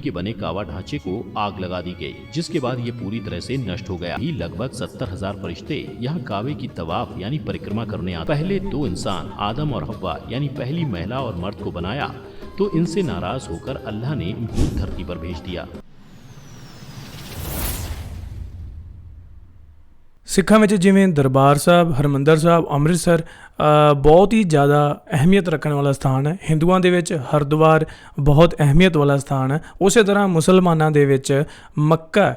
के बने कावा ढांचे को आग लगा दी गई, जिसके बाद ये पूरी तरह से नष्ट हो गया। ही लगभग 70,000 फरिश्ते यहाँ कावे की तवाफ यानी परिक्रमा करने आते। पहले दो इंसान आदम और हव्वा यानी पहली महिला और मर्द को बनाया तो इनसे नाराज होकर अल्लाह ने भूत धरती पर भेज दिया। सिखों में जिमें दरबार साहब, हरमंदर साहब, अमृतसर बहुत ही ज़्यादा अहमियत रखने वाला स्थान है। हिंदुओं के विच हरद्वार बहुत अहमियत वाला स्थान है। उस तरह मुसलमानों के विच मक्का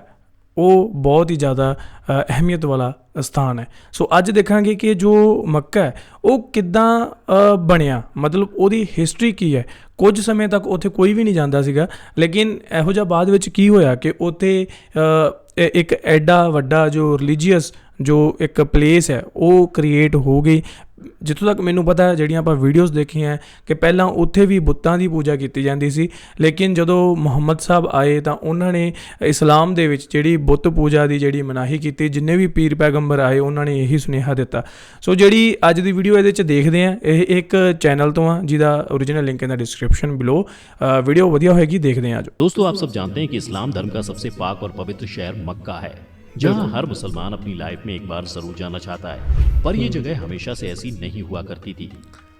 वो बहुत ही ज़्यादा अहमियत वाला स्थान है। सो अज देखांगे कि जो मक्का है वो किद्दां बनिया, मतलब उसकी हिस्टरी की है। कुछ समय तक उत्थे कोई भी नहीं जाता सीगा, लेकिन इहो जिहा बाद विच की होया कि उत्थे एक एडा वड्डा जो रिलीजीअस जो एक प्लेस है वो क्रिएट हो गई। जितों तक मैनू पता है, जिहड़ियां आपां वीडियोज़ देखियां कि पहलां उत्थे भी बुत्तां दी पूजा की जाती सी, लेकिन जदों मुहम्मद साहब आए तो उन्होंने इस्लाम दे विच जिहड़ी बुत पूजा की जिहड़ी मनाही की। जिन्ने भी पीर पैगंबर आए उन्होंने यही सुनेहा दिता। सो जिहड़ी अज दी वीडियो इहदे च देखदे आ, यह एक चैनल तो आ जिहदा original link in the description below. Video वधिया होएगी, देखदे आ। दोस्तों, आप सब जानते हैं कि इस्लाम धर्म का सबसे पाक और पवित्र शहर मक्का है, जहां हर मुसलमान अपनी लाइफ में एक बार जरूर जाना चाहता है। पर यह जगह हमेशा से ऐसी नहीं हुआ करती थी।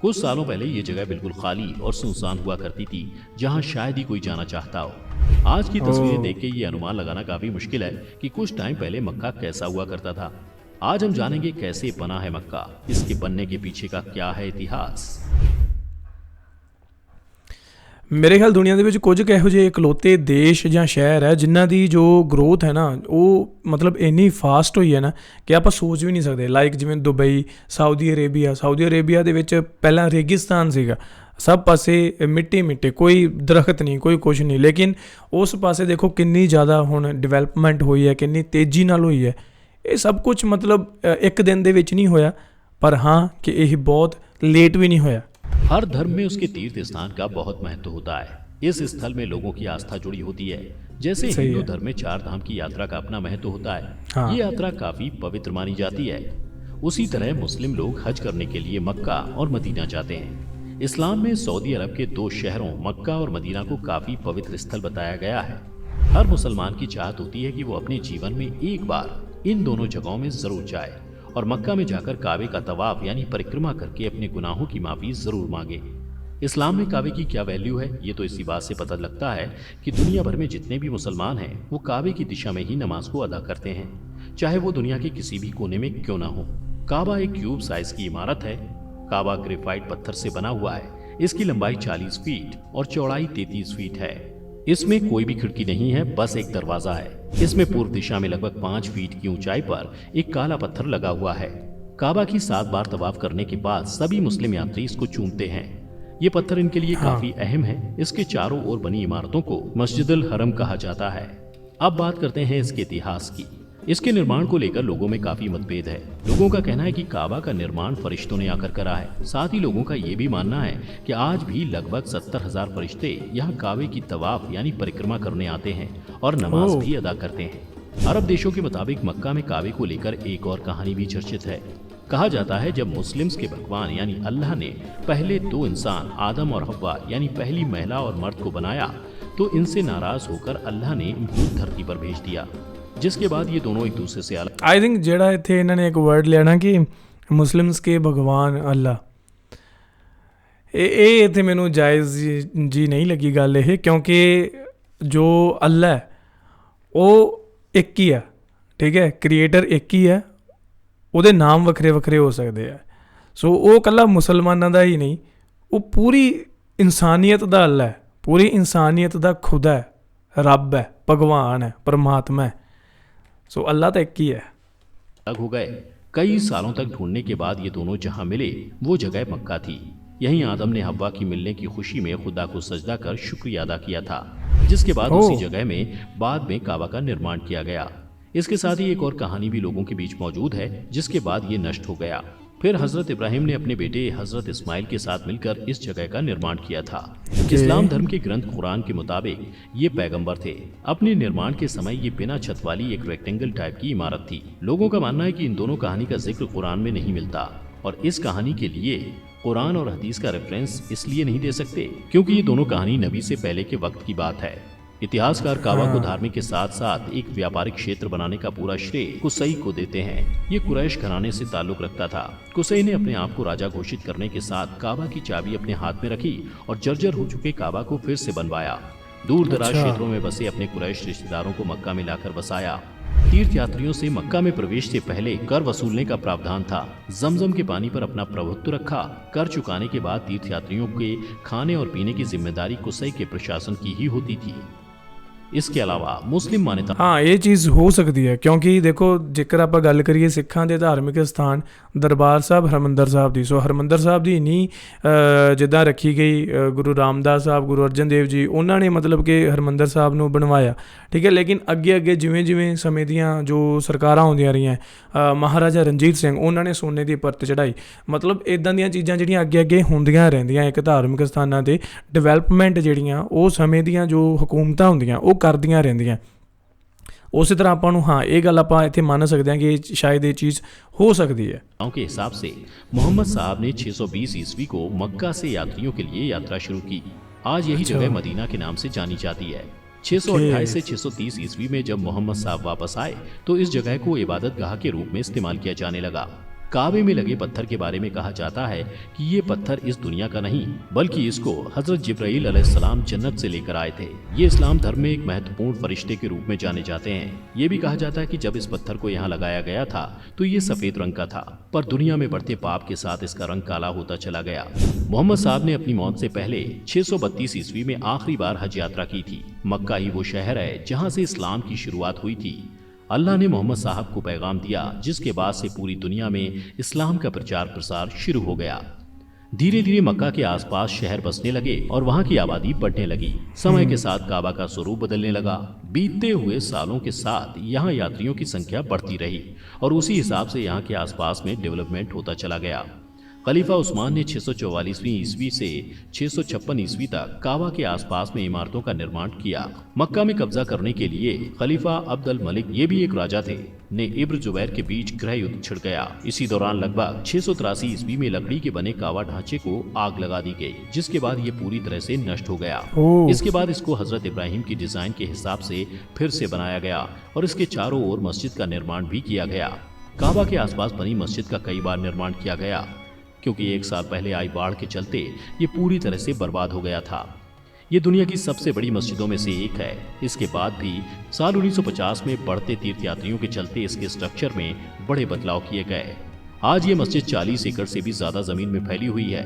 कुछ सालों पहले ये जगह बिल्कुल खाली और सुनसान हुआ करती थी, जहां शायद ही कोई जाना चाहता हो। आज की तस्वीरें देख के ये अनुमान लगाना काफी मुश्किल है कि कुछ टाइम पहले मक्का कैसा हुआ करता था। आज हम जानेंगे कैसे बना है मक्का, इसके बनने के पीछे का क्या है इतिहास। मेरे ख्याल दुनिया के कुछ इहो ਜਿਹੇ इकलौते देश ਜਾਂ शहर है जिन्हों की जो ग्रोथ है ना वो मतलब इन्नी फास्ट हुई है ना कि आप सोच भी नहीं सकते। लाइक जिवें दुबई, साउदी अरेबिया ਦੇ ਵਿੱਚ ਪਹਿਲਾਂ रेगिस्तान ਸੀਗਾ, सब पासे मिट्टी मिट्टी, कोई दरख्त नहीं, कोई कुछ नहीं, लेकिन उस पासे देखो कितनी ज़्यादा हुण डिवेलपमेंट हुई है, कितनी तेज़ी नाल हुई है। ये सब कुछ मतलब एक दिन दे विच नहीं होया, पर हाँ कि यही बहुत लेट भी नहीं होया। हर धर्म में उसके तीर्थ स्थान का बहुत महत्व होता है। इस स्थल में लोगों की आस्था जुड़ी होती है। जैसे हिंदू धर्म में 4 धाम की यात्रा का अपना महत्व होता है। हाँ। ये यात्रा काफी पवित्र मानी जाती है। उसी तरह मुस्लिम लोग हज करने के लिए मक्का और मदीना जाते हैं। इस्लाम में सऊदी अरब के 2 शहरों मक्का और मदीना को काफी पवित्र स्थल बताया गया है। हर मुसलमान की चाहत होती है कि वो अपने जीवन में एक बार इन दोनों जगहों में जरूर जाए और मक्का में जाकर काबे का तवाफ यानी परिक्रमा करके अपने गुनाहों की माफी जरूर मांगे। इस्लाम में काबे की क्या वैल्यू है, ये तो इसी बात से पता लगता है कि दुनिया भर में जितने भी मुसलमान हैं वो काबे की दिशा में ही नमाज को अदा करते हैं, चाहे वो दुनिया के किसी भी कोने में क्यों ना हो। काबा एक क्यूब साइज की इमारत है। काबा ग्रेफाइट पत्थर से बना हुआ है। इसकी लंबाई 40 फीट और चौड़ाई 33 फीट है। इसमें कोई भी खिड़की नहीं है, बस एक दरवाजा है। इसमें पूर्व दिशा में लगभग 5 फीट की ऊंचाई पर एक काला पत्थर लगा हुआ है। काबा की 7 बार तवाफ करने के बाद सभी मुस्लिम यात्री इसको चूमते हैं। ये पत्थर इनके लिए काफी अहम है। इसके चारों ओर बनी इमारतों को मस्जिदुल हरम कहा जाता है। अब बात करते हैं इसके इतिहास की। इसके निर्माण को लेकर लोगों में काफी मतभेद है। लोगों का कहना है कि काबा का निर्माण फरिश्तों ने आकर करा है। साथ ही लोगों का ये भी मानना है कि आज भी लगभग 70,000 फरिश्ते यहाँ काबे की तवाफ यानी परिक्रमा करने आते हैं और नमाज भी अदा करते हैं। अरब देशों के मुताबिक मक्का में काबे को लेकर एक और कहानी भी चर्चित है। कहा जाता है जब मुस्लिम्स के भगवान यानी अल्लाह ने पहले 2 इंसान आदम और हव्वा यानी पहली महिला और मर्द को बनाया तो इनसे नाराज होकर अल्लाह ने भूत धरती पर भेज दिया, जिसके बाद ये दोनों एक दूसरे से अलग। आई थिंक जेड़ा इत्थे इन्होंने एक वर्ड लिया ना कि मुस्लिम्स के भगवान अल्लाह, ये इत्थे मैनू जायज़ जी नहीं लगी गल ये, क्योंकि जो अल्लाह है वो एक ही है, ठीक है, क्रिएटर एक ही है, ਉਹਦੇ नाम ਵੱਖਰੇ ਵੱਖਰੇ हो सकते हैं। सो वो कल्ला मुसलमानों का ही नहीं, वो पूरी इंसानियत का अल्लाह है, पूरी इंसानियत का खुदा है, रब है, भगवान है, परमात्मा है। सो अल्लाह तो एक ही है। अलग हो गए। कई सालों तक ढूंढने के बाद ये दोनों जहां मिले वो जगह मक्का थी। यहीं आदम ने हव्वा की मिलने की खुशी में खुदा को सजदा कर शुक्रिया अदा किया था, जिसके बाद उसी जगह में बाद में काबा का निर्माण किया गया। इसके साथ ही एक और कहानी भी लोगों के बीच मौजूद है, जिसके बाद ये नष्ट हो गया। फिर हजरत इब्राहिम ने अपने बेटे हजरत इस्माइल के साथ मिलकर इस जगह का निर्माण किया था। इस्लाम धर्म के ग्रंथ कुरान के मुताबिक ये पैगंबर थे। अपने निर्माण के समय ये बिना छत वाली एक रेक्टेंगल टाइप की इमारत थी। लोगों का मानना है कि इन दोनों कहानी का जिक्र कुरान में नहीं मिलता और इस कहानी के लिए कुरान और हदीस का रेफरेंस इसलिए नहीं दे सकते क्योंकि ये दोनों कहानी नबी से पहले के वक्त की बात है। इतिहासकार काबा को धार्मिक के साथ साथ एक व्यापारिक क्षेत्र बनाने का पूरा श्रेय कुसई को देते हैं। ये कुरैश घराने से ताल्लुक रखता था। कुसई ने अपने आप को राजा घोषित करने के साथ काबा की चाबी अपने हाथ में रखी और जर्जर हो चुके काबा को फिर से बनवाया। दूर दराज क्षेत्रों में बसे अपने कुरैश रिश्तेदारों को मक्का में लाकर बसाया। तीर्थ यात्रियों से मक्का में प्रवेश से पहले कर वसूलने का प्रावधान था। जमजम के पानी पर अपना प्रभुत्व रखा। कर चुकाने के बाद तीर्थ यात्रियों के खाने और पीने की जिम्मेदारी कुसई के प्रशासन की ही होती थी। इसके अलावा मुस्लिम मान्यता हाँ ये चीज़ हो सकती है, क्योंकि देखो जेकर आप गल करिए सिखां ਦੇ धार्मिक स्थान दरबार साहब हरमंदर साहब ਦੀ, ਸੋ ਹਰਮੰਦਰ ਸਾਹਿਬ ਦੀ ਨਹੀਂ ਜਿੱਦਾਂ ਰੱਖੀ ਗਈ ਗੁਰੂ ਰਾਮਦਾਸ ਸਾਹਿਬ ਗੁਰੂ ਅਰਜਨ ਦੇਵ ਜੀ ਉਹਨਾਂ ਨੇ ਮਤਲਬ ਕਿ ਹਰਮੰਦਰ ਸਾਹਿਬ ਨੂੰ ਬਣਵਾਇਆ, ਠੀਕ ਹੈ। ਲੇਕਿਨ ਅੱਗੇ ਅੱਗੇ ਜਿਵੇਂ ਜਿਵੇਂ ਸਮੇਂ ਦੀਆਂ ਜੋ ਸਰਕਾਰਾਂ ਆਉਂਦੀਆਂ ਰਹੀਆਂ, ਮਹਾਰਾਜਾ ਰਣਜੀਤ ਸਿੰਘ ਉਹਨਾਂ ਨੇ ਸੋਨੇ ਦੀ ਪਰਤ ਚੜਾਈ, ਮਤਲਬ ਇਦਾਂ ਦੀਆਂ ਚੀਜ਼ਾਂ ਜਿਹੜੀਆਂ ਅੱਗੇ ਅੱਗੇ ਹੁੰਦੀਆਂ ਰਹਿੰਦੀਆਂ ਇੱਕ ਧਾਰਮਿਕ ਸਥਾਨਾਂ 'ਤੇ ਡਿਵੈਲਪਮੈਂਟ ਜਿਹੜੀਆਂ ਉਹ ਸਮੇਂ ਦੀਆਂ ਜੋ ਹਕੂਮਤਾਂ ਹੁੰਦੀਆਂ ਉਹ ਕਰਦੀਆਂ ਰਹਿੰਦੀਆਂ। उसी तरह अपन हाँ ये गल आप इतने मान सकते हैं कि शायद ये चीज़ हो सकती है। के हिसाब से मोहम्मद साहब ने 620 ईस्वी को मक्का से यात्रियों के लिए यात्रा शुरू की। आज यही जगह मदीना के नाम से जानी जाती है। 628 से 630 ईस्वी में जब मोहम्मद साहब वापस आए तो इस जगह को इबादत गाह के रूप में इस्तेमाल किया जाने लगा। काबे में लगे पत्थर के बारे में कहा जाता है कि ये पत्थर इस दुनिया का नहीं बल्कि इसको हजरत जिब्राइल अलैहिस्सलाम जन्नत से लेकर आए थे। ये इस्लाम धर्म में एक महत्वपूर्ण फरिश्ते के रूप में जाने जाते हैं। ये भी कहा जाता है कि जब इस पत्थर को यहाँ लगाया गया था तो ये सफेद रंग का था, पर दुनिया में बढ़ते पाप के साथ इसका रंग काला होता चला गया। मोहम्मद साहब ने अपनी मौत से पहले 632 ईस्वी में आखिरी बार हज यात्रा की थी। मक्का ही वो शहर है जहाँ से इस्लाम की शुरुआत हुई थी। अल्लाह ने मोहम्मद साहब को पैगाम दिया जिसके बाद से पूरी दुनिया में इस्लाम का प्रचार प्रसार शुरू हो गया। धीरे धीरे मक्का के आसपास शहर बसने लगे और वहाँ की आबादी बढ़ने लगी। समय के साथ काबा का स्वरूप बदलने लगा। बीतते हुए सालों के साथ यहाँ यात्रियों की संख्या बढ़ती रही और उसी हिसाब से यहाँ के आसपास में डेवलपमेंट होता चला गया। खलीफा उस्मान ने 644वीं ईस्वी से 656 ईस्वी तक काबा के आसपास में इमारतों का निर्माण किया। मक्का में कब्जा करने के लिए खलीफा अब्द अल मलिक, ये भी एक राजा थे, ने इब्र जुबैर के बीच गृह युद्ध छिड़ गया। इसी दौरान लगभग 683 ईस्वी में लकड़ी के बने काबा ढांचे को आग लगा दी गई, जिसके बाद ये पूरी तरह से नष्ट हो गया। इसके बाद इसको हजरत इब्राहिम की डिजाइन के हिसाब से फिर से बनाया गया और इसके चारों ओर मस्जिद का निर्माण भी किया गया। काबा के आसपास बनी मस्जिद का कई बार निर्माण किया गया क्योंकि 1 साल पहले आई बाढ़ के चलते ये पूरी तरह से बर्बाद हो गया था। ये दुनिया की सबसे बड़ी मस्जिदों में से एक है। इसके बाद भी साल 1950 में बढ़ते तीर्थ यात्रियों के चलते इसके स्ट्रक्चर में बड़े बदलाव किए गए। आज ये मस्जिद 40 एकड़ से भी ज्यादा जमीन में फैली हुई है।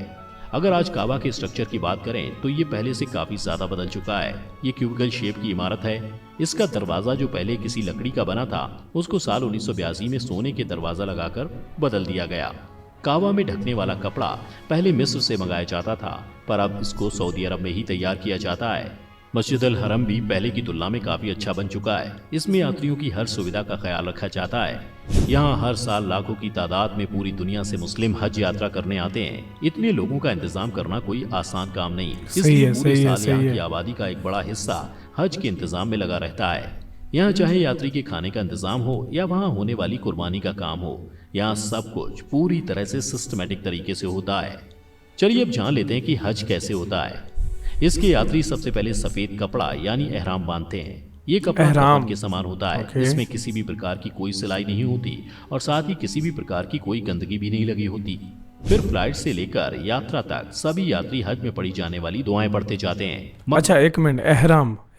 अगर आज काबा के स्ट्रक्चर की बात करें तो ये पहले से काफी ज्यादा बदल चुका है। ये क्यूबिकल शेप की इमारत है। इसका दरवाजा जो पहले किसी लकड़ी का बना था उसको साल 1982 में सोने के दरवाजा लगाकर बदल दिया गया। काबा में ढकने वाला कपड़ा पहले मिस्र से मंगाया जाता था, पर अब इसको सऊदी अरब में ही तैयार किया जाता है। मस्जिद अल हरम भी पहले की तुलना में काफी अच्छा बन चुका है। इसमें यात्रियों की हर सुविधा का ख्याल रखा जाता है। यहाँ हर साल लाखों की तादाद में पूरी दुनिया से मुस्लिम हज यात्रा करने आते हैं। इतने लोगों का इंतजाम करना कोई आसान काम नहीं, इसलिए पूरे साल यहाँ की आबादी का एक बड़ा हिस्सा हज के इंतजाम में लगा रहता है। यहाँ चाहे यात्री के खाने का इंतजाम हो या वहाँ होने वाली कुर्बानी का काम हो, यहाँ सब कुछ पूरी तरह से सिस्टमैटिक तरीके से होता है। चलिए अब जान लेते हैं कि हज कैसे होता है। इसके यात्री सबसे पहले सफेद कपड़ा यानी एहराम बांधते हैं। ये कपड़ा कफन के समान होता है। इसमें किसी भी प्रकार की कोई सिलाई नहीं होती और साथ ही किसी भी प्रकार की कोई गंदगी भी नहीं लगी होती। फिर फ्लाइट से लेकर यात्रा तक सभी यात्री हज में पढ़ी जाने वाली दुआएं पढ़ते जाते हैं। अच्छा एक मिनट,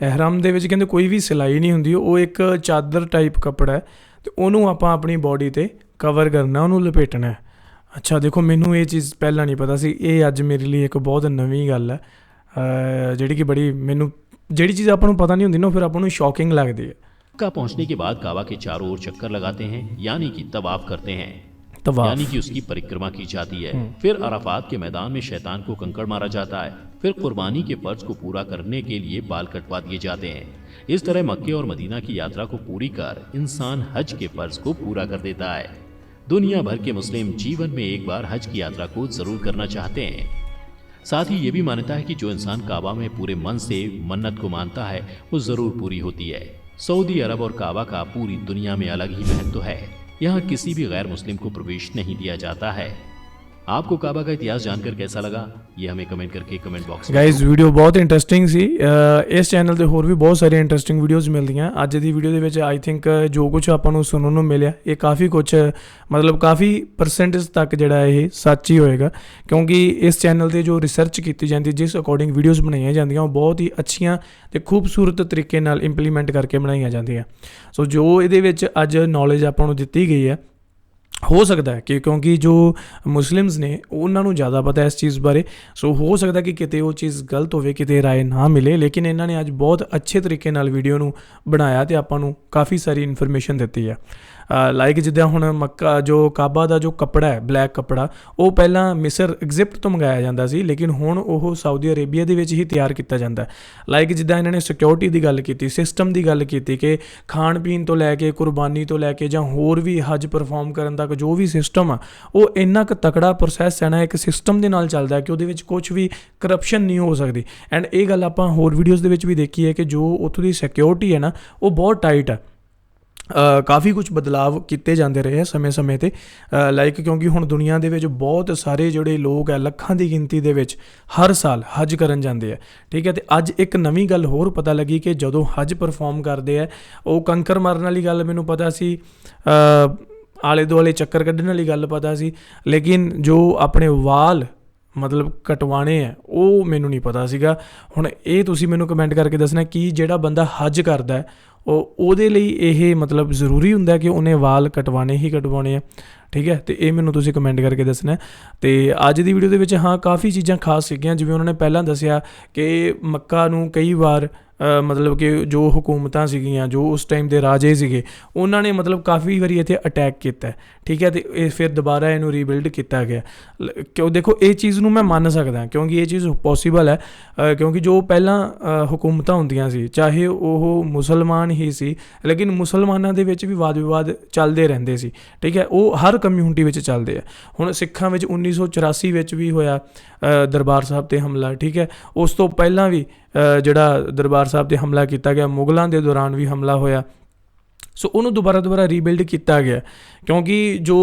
एहराम ਦੇ ਵਿੱਚ ਕਹਿੰਦੇ ਕੋਈ ਵੀ ਸਿਲਾਈ ਨਹੀਂ ਹੁੰਦੀ, ਉਹ ਇੱਕ ਚਾਦਰ ਟਾਈਪ ਕੱਪੜਾ ਹੈ ਤੇ ਉਹਨੂੰ ਆਪਾਂ ਆਪਣੀ ਬੋਡੀ ਤੇ ਕਵਰ ਕਰਨਾ, ਉਹਨੂੰ ਲਪੇਟਣਾ ਹੈ। ਅੱਛਾ ਦੇਖੋ ਮੈਨੂੰ ਇਹ ਚੀਜ਼ ਪਹਿਲਾਂ ਨਹੀਂ ਪਤਾ ਸੀ। ਇਹ ਅੱਜ ਮੇਰੇ ਲਈ ਇੱਕ ਬਹੁਤ ਨਵੀਂ ਗੱਲ ਹੈ ਜਿਹੜੀ ਕਿ ਬੜੀ ਮੈਨੂੰ ਜਿਹੜੀ चीज़ ਆਪਾਂ ਨੂੰ ਪਤਾ नहीं ਹੁੰਦੀ ना फिर ਆਪਾਂ ਨੂੰ शॉकिंग लगती है। मक्का पहुंचने के बाद काबा के चारों ओर चक्कर लगाते हैं यानी कि तवाफ करते हैं, यानी कि उसकी परिक्रमा की जाती है। फिर अराफात के मैदान में शैतान को कंकड़ मारा जाता है। फिर कुर्बानी के फर्ज को पूरा करने के लिए बाल कटवा दिए जाते हैं। इस तरह मक्के और मदीना की यात्रा को पूरी कर इंसान हज के फर्ज को पूरा कर देता है। दुनिया भर के मुस्लिम जीवन में एक बार हज की यात्रा को जरूर करना चाहते हैं। साथ ही ये भी मान्यता है कि जो इंसान काबा में पूरे मन से मन्नत को मानता है वो जरूर पूरी होती है। सऊदी अरब और काबा का पूरी दुनिया में अलग ही महत्व है। यहाँ किसी भी गैर मुस्लिम को प्रवेश नहीं दिया जाता है। आपको काबा का इतिहास जानकर कैसा लगा ये हमें कमेंट करके कमेंट बॉक्स में ਗਾਇਜ਼ ਵੀਡੀਓ ਬਹੁਤ ਇੰਟਰਸਟਿੰਗ ਸੀ। ਇਸ ਚੈਨਲ ਤੇ ਹੋਰ ਵੀ ਬਹੁਤ ਸਾਰੀਆਂ ਇੰਟਰਸਟਿੰਗ ਵੀਡੀਓਜ਼ ਮਿਲਦੀਆਂ। ਅੱਜ ਦੀ ਵੀਡੀਓ ਦੇ ਵਿੱਚ ਆਈ ਥਿੰਕ ਜੋ ਕੁਝ ਆਪਾਂ ਨੂੰ ਸੁਣਨ ਨੂੰ ਮਿਲਿਆ ਇਹ ਕਾਫੀ ਕੁਝ ਮਤਲਬ ਕਾਫੀ ਪਰਸੈਂਟੇਜ ਤੱਕ ਜਿਹੜਾ ਇਹ ਸੱਚ ਹੀ ਹੋਏਗਾ, ਕਿਉਂਕਿ ਇਸ ਚੈਨਲ ਤੇ ਜੋ ਰਿਸਰਚ ਕੀਤੀ ਜਾਂਦੀ, ਜਿਸ ਅਕੋਰਡਿੰਗ ਵੀਡੀਓਜ਼ ਬਣਾਈਆਂ ਜਾਂਦੀਆਂ ਉਹ ਬਹੁਤ ਹੀ ਅੱਛੀਆਂ ਤੇ ਖੂਬਸੂਰਤ ਤਰੀਕੇ ਨਾਲ ਇੰਪਲੀਮੈਂਟ ਕਰਕੇ ਬਣਾਈਆਂ ਜਾਂਦੀਆਂ। ਸੋ ਜੋ ਇਹਦੇ ਵਿੱਚ ਅੱਜ ਨੌਲੇਜ ਆਪਾਂ ਨੂੰ ਦਿੱਤੀ ਗਈ ਹੈ, ਹੋ ਸਕਦਾ ਹੈ ਕਿ ਕਿਉਂਕਿ ਜੋ ਮੁਸਲਿਮਸ ਨੇ ਉਹਨਾਂ ਨੂੰ ਜ਼ਿਆਦਾ ਪਤਾ ਇਸ ਚੀਜ਼ ਬਾਰੇ, ਸੋ ਹੋ ਸਕਦਾ ਕਿ ਕਿਤੇ ਉਹ ਚੀਜ਼ ਗਲਤ ਹੋਵੇ, ਕਿਤੇ ਰਾਏ ਨਾ ਮਿਲੇ, ਲੇਕਿਨ ਇਹਨਾਂ ਨੇ ਅੱਜ ਬਹੁਤ ਅੱਛੇ ਤਰੀਕੇ ਨਾਲ ਵੀਡੀਓ ਨੂੰ ਬਣਾਇਆ ਤੇ ਆਪਾਂ ਨੂੰ ਕਾਫੀ ਸਾਰੀ ਇਨਫੋਰਮੇਸ਼ਨ ਦਿੱਤੀ ਹੈ। ਲਾਈਕ ਜਿੱਦਾਂ ਹੁਣ ਮੱਕਾ ਜੋ ਕਾਬਾ ਦਾ ਜੋ ਕੱਪੜਾ ਹੈ, ਬਲੈਕ ਕੱਪੜਾ, ਉਹ ਪਹਿਲਾਂ ਮਿਸਰ ਇਜਿਪਟ ਤੋਂ ਮੰਗਾਇਆ ਜਾਂਦਾ ਸੀ, ਲੇਕਿਨ ਹੁਣ ਉਹ ਸਾਊਦੀ ਅਰੇਬੀਆ ਦੇ ਵਿੱਚ ਹੀ ਤਿਆਰ ਕੀਤਾ ਜਾਂਦਾ ਹੈ। ਲਾਈਕ ਜਿੱਦਾਂ ਇਹਨਾਂ ਨੇ ਸਿਕਿਉਰਿਟੀ ਦੀ ਗੱਲ ਕੀਤੀ, ਸਿਸਟਮ ਦੀ ਗੱਲ ਕੀਤੀ ਕਿ ਖਾਣ ਪੀਣ ਤੋਂ ਲੈ ਕੇ ਕੁਰਬਾਨੀ ਤੋਂ ਲੈ ਕੇ ਜਾਂ ਹੋਰ ਵੀ ਹੱਜ ਪਰਫਾਰਮ ਕਰਨ ਤੱਕ ਜੋ ਵੀ ਸਿਸਟਮ ਆ ਉਹ ਇੰਨਾ ਕੁ ਤਕੜਾ ਪ੍ਰੋਸੈਸ ਹੈ ਨਾ, ਇੱਕ ਸਿਸਟਮ ਦੇ ਨਾਲ ਚੱਲਦਾ ਕਿ ਉਹਦੇ ਵਿੱਚ ਕੁਝ ਵੀ ਕਰਪਸ਼ਨ ਨਹੀਂ ਹੋ ਸਕਦੀ। ਐਂਡ ਇਹ ਗੱਲ ਆਪਾਂ ਹੋਰ ਵੀਡੀਓਜ਼ ਦੇ ਵਿੱਚ ਵੀ ਦੇਖੀ ਹੈ ਕਿ ਜੋ ਉੱਥੋਂ ਦੀ ਸਿਕਿਉਰਿਟੀ ਹੈ ਨਾ ਉਹ ਬਹੁਤ ਟਾਈਟ ਹੈ। ਕਾਫੀ ਕੁਝ ਬਦਲਾਵ ਕੀਤੇ ਜਾਂਦੇ ਰਹੇ ਆ ਸਮੇਂ-ਸਮੇਂ 'ਤੇ, ਲਾਈਕ ਕਿਉਂਕਿ ਹੁਣ ਦੁਨੀਆ ਦੇ ਵਿੱਚ ਬਹੁਤ ਸਾਰੇ ਜਿਹੜੇ ਲੋਕ ਹੈ ਲੱਖਾਂ ਦੀ ਗਿਣਤੀ ਦੇ ਵਿੱਚ ਹਰ ਸਾਲ ਹੱਜ ਕਰਨ ਜਾਂਦੇ ਆ, ਠੀਕ ਹੈ। ਅਤੇ ਅੱਜ ਇੱਕ ਨਵੀਂ ਗੱਲ ਹੋਰ ਪਤਾ ਲੱਗੀ ਕਿ ਜਦੋਂ ਹੱਜ ਪਰਫੋਰਮ ਕਰਦੇ ਆ, ਉਹ ਕੰਕਰ ਮਾਰਨ ਵਾਲੀ ਗੱਲ ਮੈਨੂੰ ਪਤਾ ਸੀ, ਆਲੇ ਦੁਆਲੇ ਚੱਕਰ ਕੱਢਣ ਵਾਲੀ ਗੱਲ ਪਤਾ ਸੀ, ਲੇਕਿਨ ਜੋ ਆਪਣੇ ਵਾਲ ਮਤਲਬ ਕਟਵਾਣੇ ਆ ਉਹ ਮੈਨੂੰ ਨਹੀਂ ਪਤਾ ਸੀਗਾ। ਹੁਣ ਇਹ ਤੁਸੀਂ ਮੈਨੂੰ ਕਮੈਂਟ ਕਰਕੇ ਦੱਸਣਾ ਕਿ ਜਿਹੜਾ ਬੰਦਾ ਹੱਜ ਕਰਦਾ ਉਹਦੇ ਲਈ ਇਹ ਮਤਲਬ ਜ਼ਰੂਰੀ ਹੁੰਦਾ ਕਿ ਉਹਨੇ ਵਾਲ ਕਟਵਾਣੇ ਹੀ ਕਟਵਾਉਣੇ ਆ, ਠੀਕ ਹੈ। ਅਤੇ ਇਹ ਮੈਨੂੰ ਤੁਸੀਂ ਕਮੈਂਟ ਕਰਕੇ ਦੱਸਣਾ। ਅਤੇ ਅੱਜ ਦੀ ਵੀਡੀਓ ਦੇ ਵਿੱਚ ਹਾਂ ਕਾਫੀ ਚੀਜ਼ਾਂ ਖਾਸ ਸੀਗੀਆਂ, ਜਿਵੇਂ ਉਹਨਾਂ ਨੇ ਪਹਿਲਾਂ ਦੱਸਿਆ ਕਿ ਮੱਕਾ ਨੂੰ ਕਈ ਵਾਰ ਮਤਲਬ ਕਿ ਜੋ ਹੁਕੂਮਤਾਂ ਸੀਗੀਆਂ, ਜੋ ਉਸ ਟਾਈਮ ਦੇ ਰਾਜੇ ਸੀਗੇ, ਉਹਨਾਂ ਨੇ ਮਤਲਬ ਕਾਫੀ ਵਾਰੀ ਇੱਥੇ ਅਟੈਕ ਕੀਤਾ, ਠੀਕ ਹੈ। ਅਤੇ ਇਹ ਫਿਰ ਦੁਬਾਰਾ ਇਹਨੂੰ ਰੀਬਿਲਡ ਕੀਤਾ ਗਿਆ। ਕਿਉਂ ਦੇਖੋ ਇਹ ਚੀਜ਼ ਨੂੰ ਮੈਂ ਮੰਨ ਸਕਦਾ ਕਿਉਂਕਿ ਇਹ ਚੀਜ਼ ਪੋਸੀਬਲ ਹੈ, ਕਿਉਂਕਿ ਜੋ ਪਹਿਲਾਂ ਹੁਕੂਮਤਾਂ ਹੁੰਦੀਆਂ ਸੀ, ਚਾਹੇ ਉਹ ਮੁਸਲਮਾਨ ਹੀ ਸੀ, ਲੇਕਿਨ ਮੁਸਲਮਾਨਾਂ ਦੇ ਵਿੱਚ ਵੀ ਵਾਦ ਵਿਵਾਦ ਚੱਲਦੇ ਰਹਿੰਦੇ ਸੀ, ਠੀਕ ਹੈ। ਉਹ ਹਰ ਕਮਿਊਨਿਟੀ ਵਿੱਚ ਚੱਲਦੇ ਆ। ਹੁਣ ਸਿੱਖਾਂ ਵਿੱਚ 1984 ਵਿੱਚ ਵੀ ਹੋਇਆ ਦਰਬਾਰ ਸਾਹਿਬ 'ਤੇ ਹਮਲਾ, ਠੀਕ ਹੈ। ਉਸ ਤੋਂ ਪਹਿਲਾਂ ਵੀ ਜਿਹੜਾ ਦਰਬਾਰ ਸਾਹਿਬ 'ਤੇ ਹਮਲਾ ਕੀਤਾ ਗਿਆ, ਮੁਗਲਾਂ ਦੇ ਦੌਰਾਨ ਵੀ ਹਮਲਾ ਹੋਇਆ। ਸੋ ਉਹਨੂੰ ਦੁਬਾਰਾ ਰੀਬਿਲਡ ਕੀਤਾ ਗਿਆ, ਕਿਉਂਕਿ ਜੋ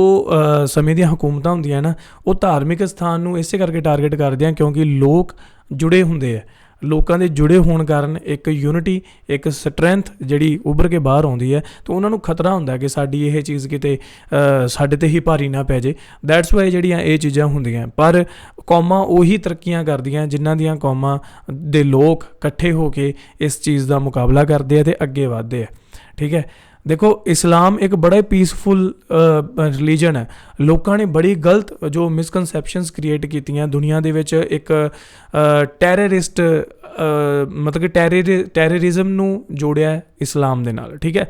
ਸਮੇਂ ਦੀਆਂ ਹਕੂਮਤਾਂ ਹੁੰਦੀਆਂ ਨਾ ਉਹ ਧਾਰਮਿਕ ਸਥਾਨ ਨੂੰ ਇਸੇ ਕਰਕੇ ਟਾਰਗੇਟ ਕਰਦੇ ਆ ਕਿਉਂਕਿ ਲੋਕ ਜੁੜੇ ਹੁੰਦੇ ਆ। ਲੋਕਾਂ ਦੇ ਜੁੜੇ ਹੋਣ ਕਾਰਨ ਇੱਕ ਯੂਨਿਟੀ, ਇੱਕ ਸਟਰੈਂਥ ਜਿਹੜੀ ਉੱਭਰ ਕੇ ਬਾਹਰ ਆਉਂਦੀ ਹੈ, ਤਾਂ ਉਹਨਾਂ ਨੂੰ ਖਤਰਾ ਹੁੰਦਾ ਕਿ ਸਾਡੀ ਇਹ ਚੀਜ਼ ਕਿਤੇ ਸਾਡੇ 'ਤੇ ਹੀ ਭਾਰੀ ਨਾ ਪੈ ਜੇ। ਦੈਟਸ ਵਾਈ ਜਿਹੜੀਆਂ ਇਹ ਚੀਜ਼ਾਂ ਹੁੰਦੀਆਂ। ਪਰ ਕੌਮਾਂ ਉਹੀ ਤਰੱਕੀਆਂ ਕਰਦੀਆਂ ਜਿਨ੍ਹਾਂ ਦੀਆਂ ਕੌਮਾਂ ਦੇ ਲੋਕ ਇਕੱਠੇ ਹੋ ਕੇ ਇਸ ਚੀਜ਼ ਦਾ ਮੁਕਾਬਲਾ ਕਰਦੇ ਆ ਅਤੇ ਅੱਗੇ ਵਧਦੇ ਆ, ਠੀਕ ਹੈ। ਦੇਖੋ ਇਸਲਾਮ ਇੱਕ ਬੜਾ ਹੀ ਪੀਸਫੁਲ ਰਿਲੀਜਨ ਹੈ। ਲੋਕਾਂ ਨੇ ਬੜੀ ਗਲਤ ਜੋ ਮਿਸਕਨਸੈਪਸ਼ਨਸ ਕ੍ਰੀਏਟ ਕੀਤੀਆਂ ਦੁਨੀਆ ਦੇ ਵਿੱਚ, ਇੱਕ ਟੈਰਰਿਸਟ ਮਤਲਬ ਕਿ ਟੈਰਰਿਜ਼ਮ ਨੂੰ ਜੋੜਿਆ ਇਸਲਾਮ ਦੇ ਨਾਲ, ਠੀਕ ਹੈ,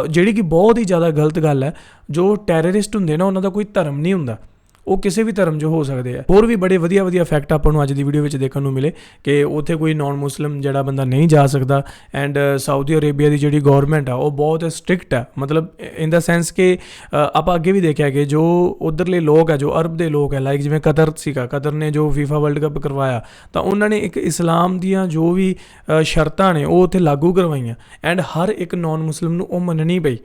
ਜਿਹੜੀ ਕਿ ਬਹੁਤ ਹੀ ਜ਼ਿਆਦਾ ਗਲਤ ਗੱਲ ਹੈ। ਜੋ ਟੈਰਰਿਸਟ ਹੁੰਦੇ ਨਾ ਉਹਨਾਂ ਦਾ ਕੋਈ ਧਰਮ ਨਹੀਂ ਹੁੰਦਾ, ਉਹ ਕਿਸੇ ਵੀ ਧਰਮ 'ਚ ਹੋ ਸਕਦੇ ਆ। ਹੋਰ ਵੀ ਬੜੇ ਵਧੀਆ ਫੈਕਟ ਆਪਾਂ ਨੂੰ ਅੱਜ ਦੀ ਵੀਡੀਓ ਵਿੱਚ ਦੇਖਣ ਨੂੰ ਮਿਲੇ ਕਿ ਉੱਥੇ ਕੋਈ ਨਾਨ ਮੁਸਲਿਮ ਜਿਹੜਾ ਬੰਦਾ ਨਹੀਂ ਜਾ ਸਕਦਾ। ਐਂਡ ਸਾਊਦੀ ਅਰੇਬੀਆ ਦੀ ਜਿਹੜੀ ਗੌਰਮੈਂਟ ਆ ਉਹ ਬਹੁਤ ਸਟ੍ਰਿਕਟ ਹੈ, ਮਤਲਬ ਇਨ ਦਾ ਸੈਂਸ ਕਿ ਆਪਾਂ ਅੱਗੇ ਵੀ ਦੇਖਿਆ ਕਿ ਜੋ ਉੱਧਰਲੇ ਲੋਕ ਹੈ, ਜੋ ਅਰਬ ਦੇ ਲੋਕ ਹੈ, ਲਾਈਕ ਜਿਵੇਂ ਕਤਰ ਸੀਗਾ, ਕਤਰ ਨੇ ਜੋ FIFA ਵਰਲਡ ਕੱਪ ਕਰਵਾਇਆ ਤਾਂ ਉਹਨਾਂ ਨੇ ਇੱਕ ਇਸਲਾਮ ਦੀਆਂ ਜੋ ਵੀ ਸ਼ਰਤਾਂ ਨੇ ਉਹ ਉੱਥੇ ਲਾਗੂ ਕਰਵਾਈਆਂ। ਐਂਡ ਹਰ ਇੱਕ ਨਾਨ ਮੁਸਲਿਮ ਨੂੰ ਉਹ ਮੰਨਣੀ ਪਈ।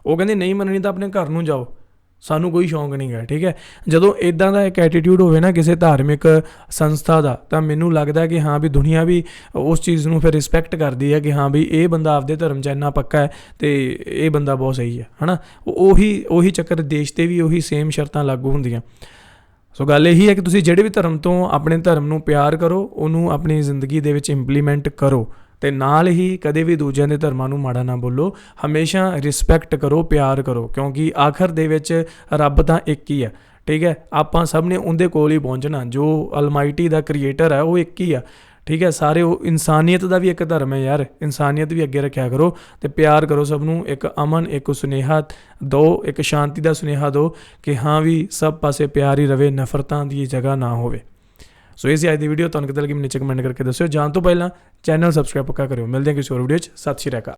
ਉਹ ਕਹਿੰਦੇ ਨਹੀਂ ਮੰਨਣੀ ਤਾਂ ਆਪਣੇ ਘਰ ਨੂੰ ਜਾਓ, ਸਾਨੂੰ ਕੋਈ ਸ਼ੌਂਕ ਨਹੀਂ ਗਾ, ਠੀਕ ਹੈ। ਜਦੋਂ ਇੱਦਾਂ ਦਾ ਇੱਕ ਐਟੀਟਿਊਡ ਹੋਵੇ ਨਾ ਕਿਸੇ ਧਾਰਮਿਕ ਸੰਸਥਾ ਦਾ, ਤਾਂ ਮੈਨੂੰ ਲੱਗਦਾ ਕਿ ਹਾਂ ਵੀ ਦੁਨੀਆ ਵੀ ਉਸ ਚੀਜ਼ ਨੂੰ ਫਿਰ ਰਿਸਪੈਕਟ ਕਰਦੀ ਹੈ ਕਿ ਹਾਂ ਵੀ ਇਹ ਬੰਦਾ ਆਪਦੇ ਧਰਮ 'ਚ ਇੰਨਾ ਪੱਕਾ ਹੈ ਅਤੇ ਇਹ ਬੰਦਾ ਬਹੁਤ ਸਹੀ ਹੈ, ਹੈ ਨਾ। ਉਹੀ ਚੱਕਰ ਦੇਸ਼ 'ਤੇ ਵੀ ਉਹੀ ਸੇਮ ਸ਼ਰਤਾਂ ਲਾਗੂ ਹੁੰਦੀਆਂ। ਸੋ ਗੱਲ ਇਹੀ ਹੈ ਕਿ ਤੁਸੀਂ ਜਿਹੜੇ ਵੀ ਧਰਮ ਤੋਂ ਆਪਣੇ ਧਰਮ ਨੂੰ ਪਿਆਰ ਕਰੋ, ਉਹਨੂੰ ਆਪਣੀ ਜ਼ਿੰਦਗੀ ਦੇ ਵਿੱਚ ਇੰਪਲੀਮੈਂਟ ਕਰੋ, ਅਤੇ ਨਾਲ ਹੀ ਕਦੇ ਵੀ ਦੂਜਿਆਂ ਦੇ ਧਰਮਾਂ ਨੂੰ ਮਾੜਾ ਨਾ ਬੋਲੋ। ਹਮੇਸ਼ਾ ਰਿਸਪੈਕਟ ਕਰੋ, ਪਿਆਰ ਕਰੋ, ਕਿਉਂਕਿ ਆਖਰ ਦੇ ਵਿੱਚ ਰੱਬ ਤਾਂ ਇੱਕ ਹੀ ਆ, ਠੀਕ ਹੈ। ਆਪਾਂ ਸਭ ਨੇ ਉਹਦੇ ਕੋਲ ਹੀ ਪਹੁੰਚਣਾ। ਜੋ ਅਲਮਾਈਟੀ ਦਾ ਕ੍ਰੀਏਟਰ ਹੈ ਉਹ ਇੱਕ ਹੀ ਆ, ਠੀਕ ਹੈ। ਸਾਰੇ ਉਹ ਇਨਸਾਨੀਅਤ ਦਾ ਵੀ ਇੱਕ ਧਰਮ ਹੈ ਯਾਰ, ਇਨਸਾਨੀਅਤ ਵੀ ਅੱਗੇ ਰੱਖਿਆ ਕਰੋ ਅਤੇ ਪਿਆਰ ਕਰੋ ਸਭ ਨੂੰ। ਇੱਕ ਅਮਨ, ਇੱਕ ਸੁਨੇਹਾ ਦਿਓ, ਇੱਕ ਸ਼ਾਂਤੀ ਦਾ ਸੁਨੇਹਾ ਦਿਓ ਕਿ ਹਾਂ ਵੀ ਸਭ ਪਾਸੇ ਪਿਆਰ ਹੀ ਰਵੇ, ਨਫ਼ਰਤਾਂ ਦੀ ਜਗ੍ਹਾ ਨਾ ਹੋਵੇ। ਸੋ ਇਹ ਸੀ ਅੱਜ ਦੀ ਵੀਡੀਓ। ਤੁਹਾਨੂੰ ਕਿੱਦਾਂ ਲੱਗੀ ਮੈਨੂੰ ਨੀਚੇ ਕਮੈਂਟ ਕਰਕੇ ਦੱਸਿਓ। ਜਾਣ ਤੋਂ ਪਹਿਲਾਂ ਚੈਨਲ ਸਬਸਕ੍ਰਾਈਬ ਪੱਕਾ ਕਰਿਓ। ਮਿਲਦੇ ਹਾਂ ਕਿਸੇ ਹੋਰ ਵੀਡੀਓ 'ਚ। ਸਤਿ ਸ਼੍ਰੀ ਅਕਾਲ।